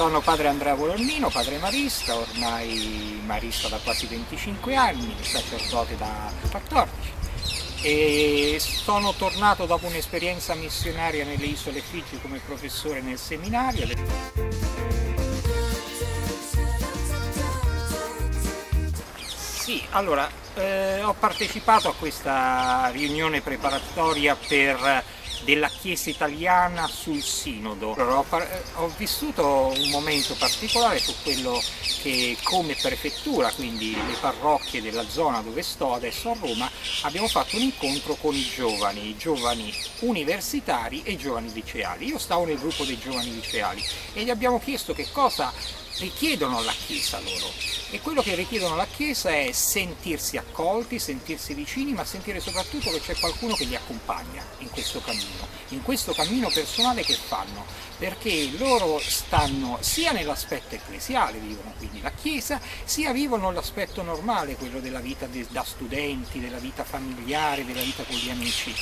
Sono padre Andrea Volornino, padre marista, ormai marista da quasi 25 anni, sacerdote da 14 e sono tornato dopo un'esperienza missionaria nelle Isole Figi come professore nel seminario. Sì, allora, ho partecipato a questa riunione preparatoria della Chiesa italiana sul Sinodo. Ho vissuto un momento particolare su quello che come prefettura, quindi le parrocchie della zona dove sto adesso a Roma, abbiamo fatto un incontro con i giovani universitari e i giovani liceali. Io stavo nel gruppo dei giovani liceali e gli abbiamo chiesto che cosa richiedono alla Chiesa loro. E quello che richiedono alla Chiesa è sentirsi accolti, sentirsi vicini, ma sentire soprattutto che c'è qualcuno che li accompagna in questo cammino personale che fanno, perché loro stanno sia nell'aspetto ecclesiale, vivono quindi la Chiesa, sia vivono l'aspetto normale, quello della vita da studenti, della vita familiare, della vita con gli amici.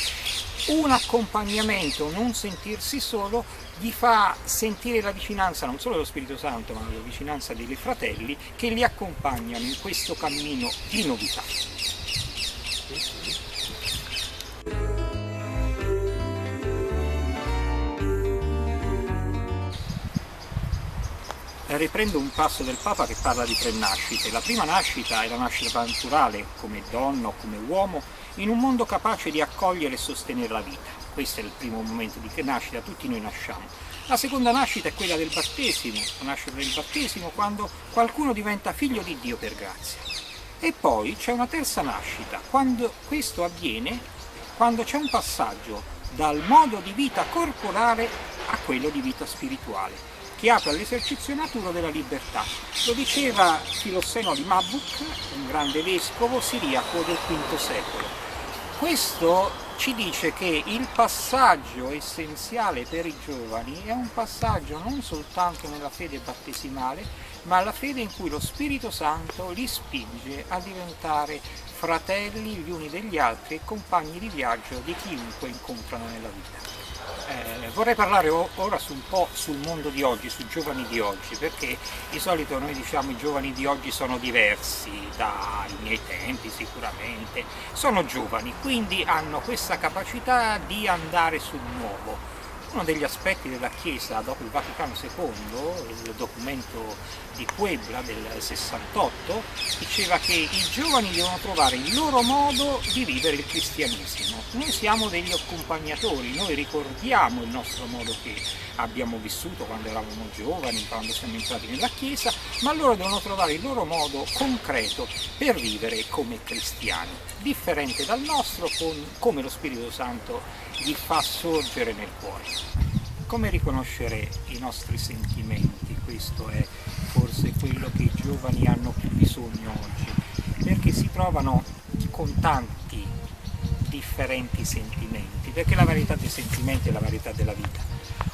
Un accompagnamento, non sentirsi solo, gli fa sentire la vicinanza non solo dello Spirito Santo, ma la vicinanza dei fratelli che li accompagnano in questo cammino di novità. Riprendo un passo del Papa che parla di tre nascite. La prima nascita è la nascita naturale, come donna o come uomo, in un mondo capace di accogliere e sostenere la vita. Questo è il primo momento di nascita, tutti noi nasciamo. La seconda nascita è quella del battesimo, la nascita del battesimo quando qualcuno diventa figlio di Dio per grazia. E poi c'è una terza nascita, quando questo avviene, quando c'è un passaggio dal modo di vita corporale a quello di vita spirituale, che apre all'esercizio maturo della libertà. Lo diceva Filosseno di Mabbuk, un grande vescovo siriaco del V secolo. Questo ci dice che il passaggio essenziale per i giovani è un passaggio non soltanto nella fede battesimale, ma la fede in cui lo Spirito Santo li spinge a diventare fratelli gli uni degli altri e compagni di viaggio di chiunque incontrano nella vita. Vorrei parlare ora un po' sul mondo di oggi, sui giovani di oggi, perché di solito noi diciamo i giovani di oggi sono diversi dai miei tempi sicuramente, sono giovani, quindi hanno questa capacità di andare sul nuovo. Uno degli aspetti della Chiesa dopo il Vaticano II, il documento di Puebla del 68, diceva che i giovani devono trovare il loro modo di vivere il cristianesimo. Noi siamo degli accompagnatori, noi ricordiamo il nostro modo che abbiamo vissuto quando eravamo giovani, quando siamo entrati nella Chiesa, ma loro devono trovare il loro modo concreto per vivere come cristiani, differente dal nostro, come lo Spirito Santo gli fa sorgere nel cuore. Come riconoscere i nostri sentimenti? Questo è forse quello che i giovani hanno più bisogno oggi, perché si trovano con tanti differenti sentimenti, perché la varietà dei sentimenti è la varietà della vita.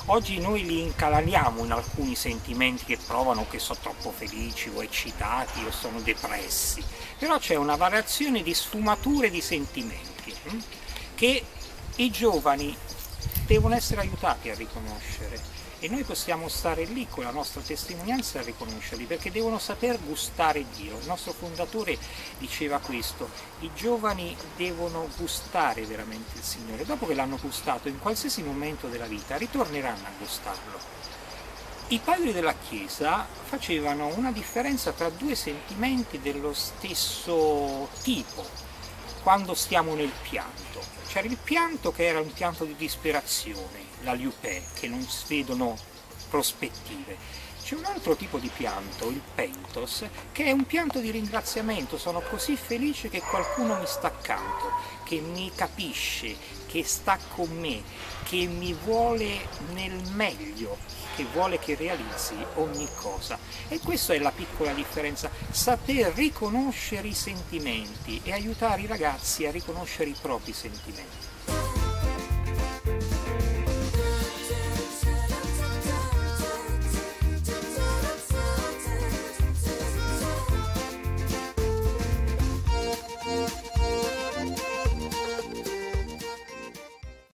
Oggi noi li incalaniamo in alcuni sentimenti che provano che sono troppo felici o eccitati o sono depressi, però c'è una variazione di sfumature di sentimenti che i giovani devono essere aiutati a riconoscere e noi possiamo stare lì con la nostra testimonianza a riconoscerli, perché devono saper gustare Dio. Il nostro fondatore diceva questo: i giovani devono gustare veramente il Signore, dopo che l'hanno gustato in qualsiasi momento della vita ritorneranno a gustarlo. I padri della Chiesa facevano una differenza tra due sentimenti dello stesso tipo quando stiamo nel pianto. C'era il pianto che era un pianto di disperazione, la liupè, che non si vedono prospettive. C'è un altro tipo di pianto, il pentos, che è un pianto di ringraziamento. Sono così felice che qualcuno mi sta accanto, che mi capisce, che sta con me, che mi vuole nel meglio, che vuole che realizzi ogni cosa. E questa è la piccola differenza, saper riconoscere i sentimenti e aiutare i ragazzi a riconoscere i propri sentimenti.